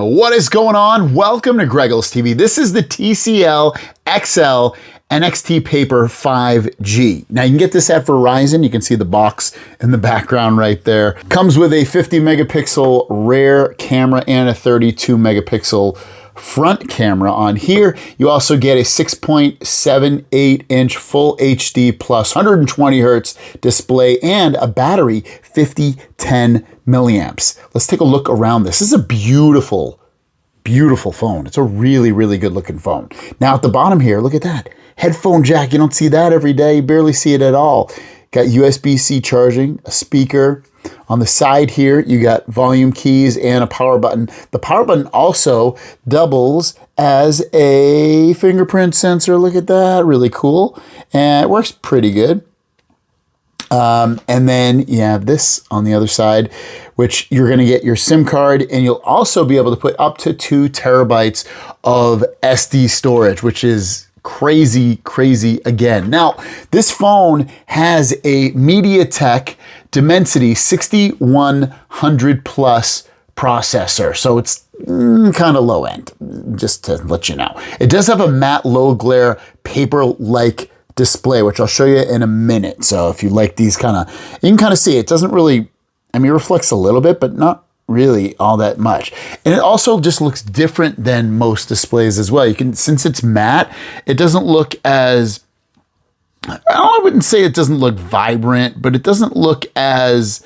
What is going on? Welcome to Greggles TV. This is the TCL XL NXTPAPER 5G. Now you can get this at Verizon. You can see the box in the background right there. Comes with a 50 megapixel rear camera and a 32 megapixel front camera on here. You also get a 6.78 inch full HD plus 120 hertz display and a battery 5010 milliamps. Let's take a look around this. This is a beautiful phone. It's a really good looking phone. Now at the bottom here, look at that. Headphone jack. You don't see that every day. You barely see it at all. Got USB-C charging, a speaker. On the side here, you got volume keys and a power button. The power button also doubles as a fingerprint sensor. Look at that, really cool. And it works pretty good. And then you have this on the other side, which you're gonna get your SIM card, and you'll also be able to put up to 2 terabytes of SD storage, which is crazy again. Now, this phone has a MediaTek Dimensity 6100 Plus processor, so it's kind of low end, just to let you know. It does have a matte low glare paper-like display, which I'll show you in a minute. So if you like these you can kind of see it doesn't really, I mean, it reflects a little bit, but not really all that much. And it also just looks different than most displays as well. You can, since it's matte, it doesn't look as, I wouldn't say it doesn't look vibrant, but it doesn't look as,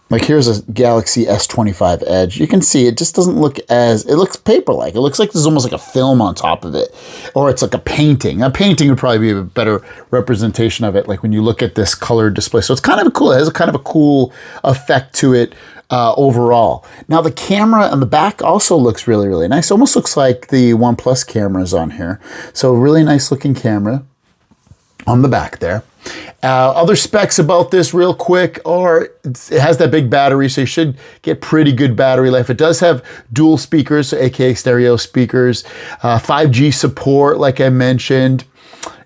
like here's a Galaxy S25 Edge. You can see it just doesn't look as, it looks paper-like. It looks like there's almost like a film on top of it, or it's like a painting. A painting would probably be a better representation of it, like when you look at this colored display. So it's kind of cool. It has a kind of a cool effect to it overall. Now the camera on the back also looks really nice. Almost looks like the OnePlus cameras on here. So really nice looking camera on the back there. Other specs about this real quick are it has that big battery, so you should get pretty good battery life. It does have dual speakers, so aka stereo speakers, 5G support, like I mentioned.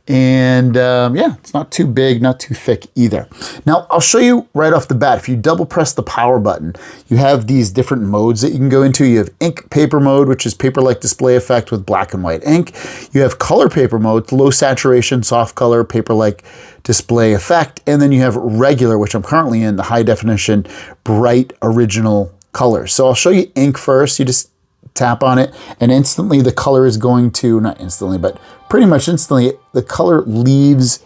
And yeah, it's not too big, not too thick either. Now, I'll show you right off the bat. If you double press the power button, you have these different modes that you can go into. You have ink paper mode, which is paper-like display effect with black and white ink. You have color paper mode, low saturation, soft color, paper-like display effect. And then you have regular, which I'm currently in, the high definition, bright original colors. So I'll show you ink first. You just tap on it and instantly the color is going to, not instantly, but pretty much instantly, the color leaves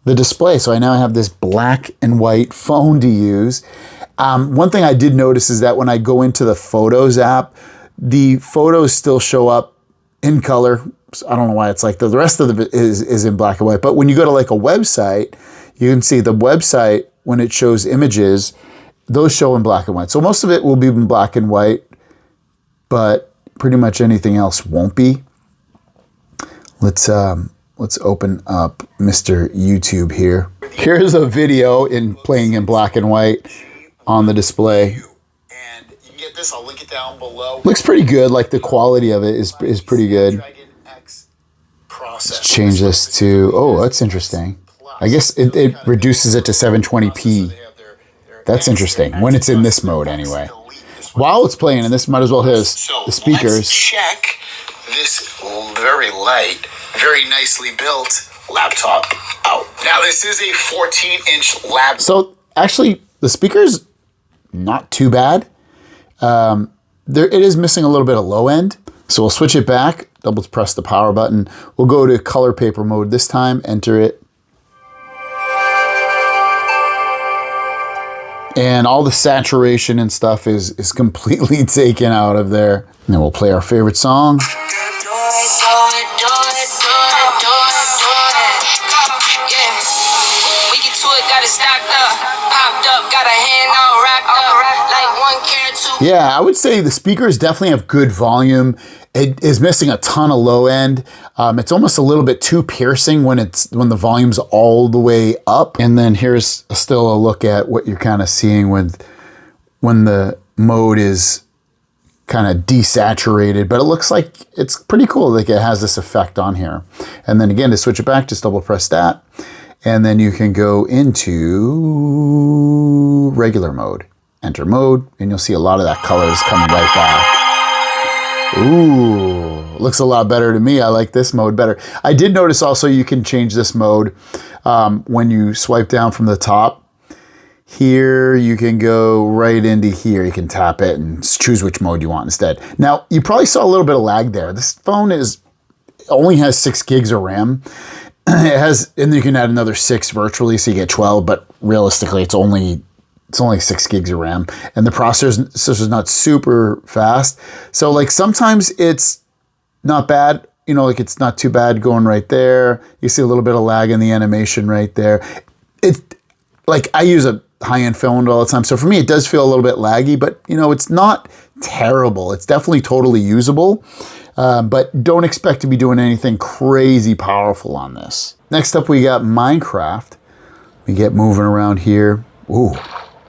the display. So I now have this black and white phone to use. One thing I did notice is that when I go into the Photos app, the photos still show up in color. So I don't know why it's like that. The rest of it is in black and white. But when you go to like a website, you can see the website, when it shows images, those show in black and white. So most of it will be in black and white, but pretty much anything else won't be. Let's open up Mr. YouTube here. Here's a video playing in black and white on the display. And you can get this, I'll link it down below. Looks pretty good, like the quality of it is pretty good. Let's change this to, oh, that's interesting. I guess it reduces it to 720p. That's interesting, when it's in this mode anyway. While it's playing, and this might as well hit the speakers. Let's check this very light, very nicely built laptop out. Now this is a 14-inch laptop. So actually, the speaker's not too bad. It is missing a little bit of low end. So we'll switch it back, double press the power button. We'll go to color paper mode this time, enter it. And all the saturation and stuff is completely taken out of there. And then we'll play our favorite song. Yeah, I would say the speakers definitely have good volume. It is missing a ton of low end. It's almost a little bit too piercing when the volume's all the way up. And then here's still a look at what you're kind of seeing when the mode is kind of desaturated, but it looks like it's pretty cool. Like it has this effect on here. And then again, to switch it back, just double press that. And then you can go into regular mode, enter mode, and you'll see a lot of that color is coming right back. Ooh, looks a lot better to me. I like this mode better. I did notice also you can change this mode when you swipe down from the top. Here, you can go right into here. You can tap it and choose which mode you want instead. Now, you probably saw a little bit of lag there. This phone only has 6 gigs of RAM. It has, and you can add another 6 virtually, so you get 12, but realistically, it's only 6 gigs of RAM. And the processor's not super fast. So like sometimes it's not bad. You know, like it's not too bad going right there. You see a little bit of lag in the animation right there. It's like I use a high-end phone all the time. So for me, it does feel a little bit laggy, but you know, it's not terrible. It's definitely totally usable, but don't expect to be doing anything crazy powerful on this. Next up, we got Minecraft. We get moving around here. Ooh,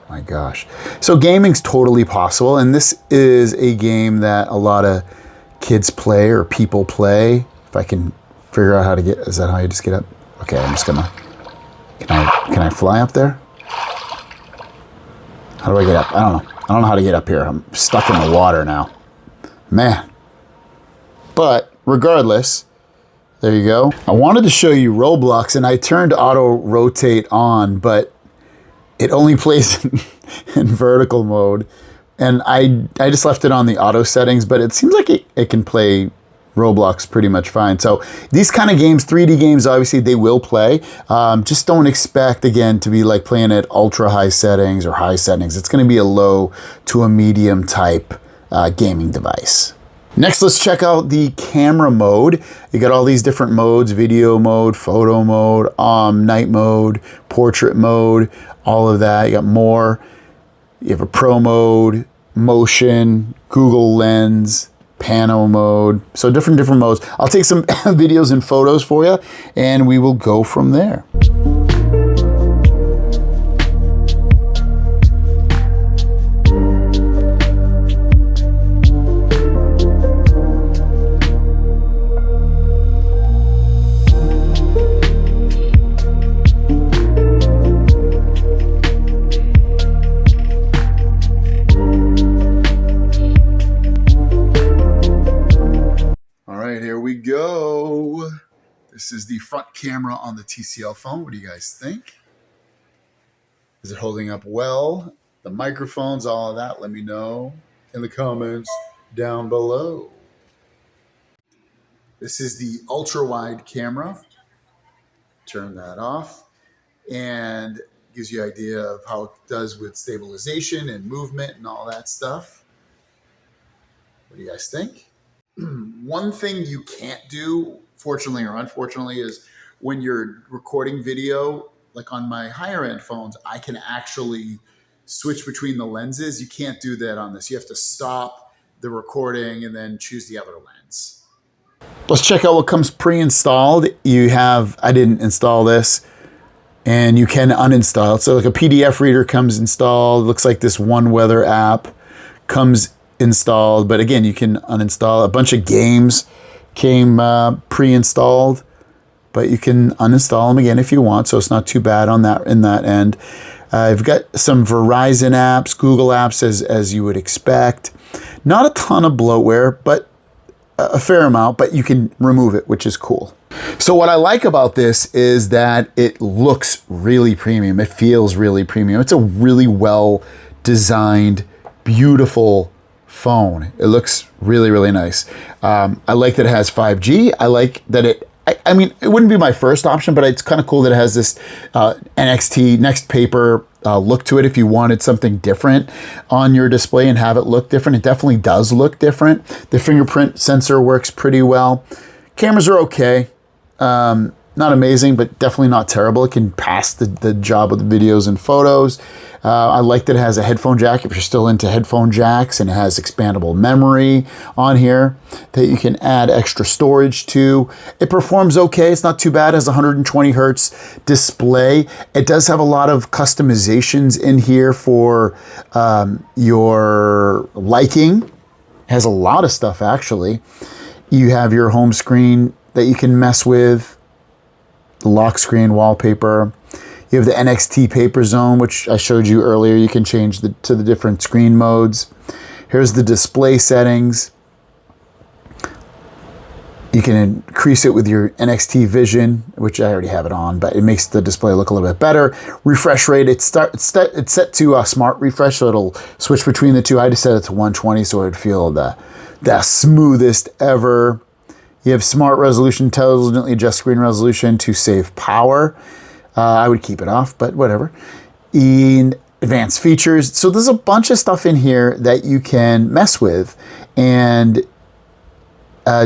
my gosh. So gaming's totally possible. And this is a game that a lot of kids play or people play. If I can figure out how to is that how you just get up? Okay, I'm just gonna, can I fly up there? How do I get up? I don't know. I don't know how to get up here. I'm stuck in the water now. Man. But regardless, there you go. I wanted to show you Roblox and I turned auto rotate on, but it only plays in vertical mode. And I just left it on the auto settings, but it seems like it can play Roblox pretty much fine. So these kind of games, 3D games, obviously they will play. Just don't expect, again, to be like playing at ultra high settings or high settings. It's going to be a low to a medium type gaming device. Next, let's check out the camera mode. You got all these different modes: video mode, photo mode, night mode, portrait mode, all of that. You got more. You have a pro mode, motion, Google Lens, pano mode. So different modes. I'll take some videos and photos for you and we will go from there. Go. This is the front camera on the TCL phone. What do you guys think? Is it holding up well? The microphones, all of that, let me know in the comments down below. This is the ultra wide camera. Turn that off and gives you an idea of how it does with stabilization and movement and all that stuff. What do you guys think? One thing you can't do, fortunately or unfortunately, is when you're recording video, like on my higher end phones, I can actually switch between the lenses. You can't do that on this. You have to stop the recording and then choose the other lens. Let's check out what comes pre-installed. You have, I didn't install this, and you can uninstall it. So like a PDF reader comes installed. Looks like this One Weather app comes installed, but again, you can uninstall. A bunch of games came pre-installed, but you can uninstall them again if you want, so it's not too bad on that in that end. I've got some Verizon apps, Google apps as you would expect. Not a ton of bloatware, but a fair amount, but you can remove it, which is cool. So what I like about this is that it looks really premium. It feels really premium. It's a really well designed, beautiful phone. It looks really, really nice. I like that it has 5G. I like that I mean, it wouldn't be my first option, but it's kind of cool that it has this NXTPAPER look to it. If you wanted something different on your display and have it look different, it definitely does look different. The fingerprint sensor works pretty well. Cameras are okay. Not amazing, but definitely not terrible. It can pass the job with the videos and photos. I like that it has a headphone jack if you're still into headphone jacks, and it has expandable memory on here that you can add extra storage to. It performs okay. It's not too bad. It has 120 hertz display. It does have a lot of customizations in here for your liking. It has a lot of stuff, actually. You have your home screen that you can mess with, the lock screen wallpaper. You have the NXTPAPER zone, which I showed you earlier. You can change to the different screen modes. Here's the display settings. You can increase it with your NXT Vision, which I already have it on, but it makes the display look a little bit better. Refresh rate, it's set to smart refresh, so it'll switch between the two. I just set it to 120, so it would feel the smoothest ever. You have smart resolution, intelligently adjust screen resolution to save power. I would keep it off, but whatever. In advanced features, so there's a bunch of stuff in here that you can mess with and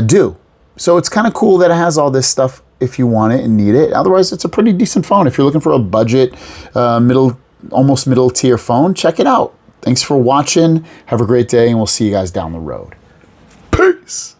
do. So it's kind of cool that it has all this stuff if you want it and need it. Otherwise, it's a pretty decent phone. If you're looking for a budget, almost middle tier phone, check it out. Thanks for watching. Have a great day, and we'll see you guys down the road. Peace.